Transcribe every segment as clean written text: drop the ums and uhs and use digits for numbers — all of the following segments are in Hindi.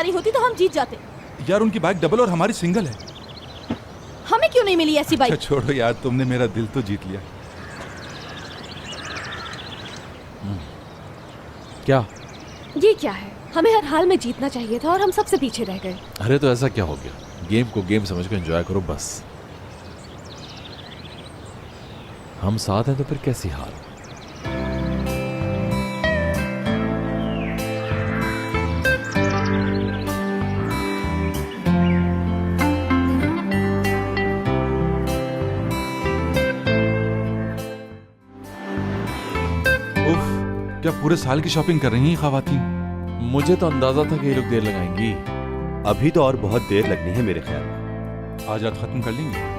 रही होती तो हम जीत जाते। यार उनकी बाइक डबल और हमारी सिंगल है। हमें क्यों नहीं मिली ऐसी बाइक? अच्छा छोड़ो यार, तुमने मेरा दिल तो जीत लिया। क्या? ये क्या है? हमें हर हाल में जीतना चाहिए था और हम सबसे पीछे रह गए। अरे तो ऐसा क्या हो गया? गेम को गेम समझ कर एंजॉय करो बस। हम साथ हैं तो फिर कैसी हार? क्या पूरे साल की शॉपिंग कर रही हैं ख़वातीन? मुझे तो अंदाजा था कि ये लोग देर लगाएंगी। अभी तो और बहुत देर लगनी है मेरे ख्याल में। आज रात खत्म कर लेंगे।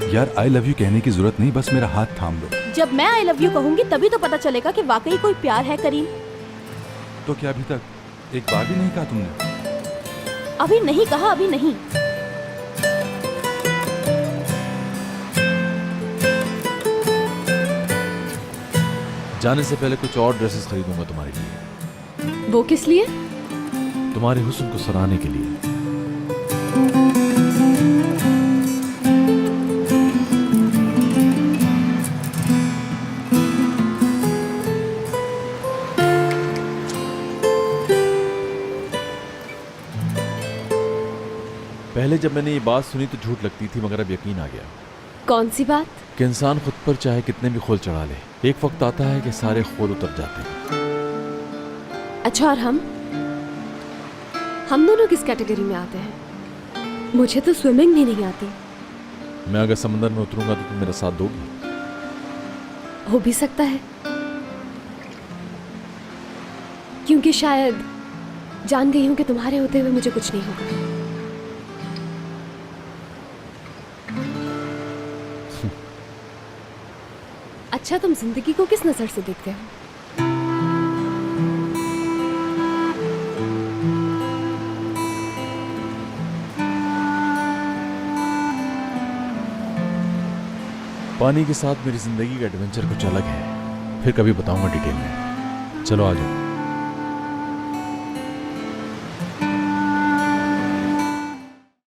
यार आई लव यू कहने की जरूरत नहीं, बस मेरा हाथ थाम लो। जब मैं आई लव यू कहूंगी तभी तो पता चलेगा कि वाकई कोई प्यार है करीम। तो क्या अभी तक एक बार भी नहीं कहा तुमने? अभी नहीं कहा, अभी नहीं। जाने से पहले कुछ और ड्रेसेस खरीदूंगा तुम्हारे लिए। वो किस लिए? तुम्हारे हुस्न को सराहने के लिए। पहले जब मैंने ये बात सुनी तो झूठ लगती थी, मगर अब यकीन आ गया। कौन सी बात? कि इंसान खुद पर चाहे कितने भी खोल चढ़ा ले, एक वक्त आता है कि सारे खोल उतर जाते हैं। अच्छा, और हम दोनों किस कैटेगरी में आते हैं? मुझे तो स्विमिंग भी नहीं आती। मैं अगर समंदर में उतरूंगा तो तुम मेरा साथ दोगी? हो भी सकता है, क्योंकि शायद जान गई हूं कि तुम्हारे होते हुए मुझे कुछ नहीं होगा। अच्छा, तुम जिंदगी को किस नजर से देखते हो? पानी के साथ मेरी जिंदगी का एडवेंचर कुछ अलग है, फिर कभी बताऊंगा डिटेल में। चलो आ जाओ।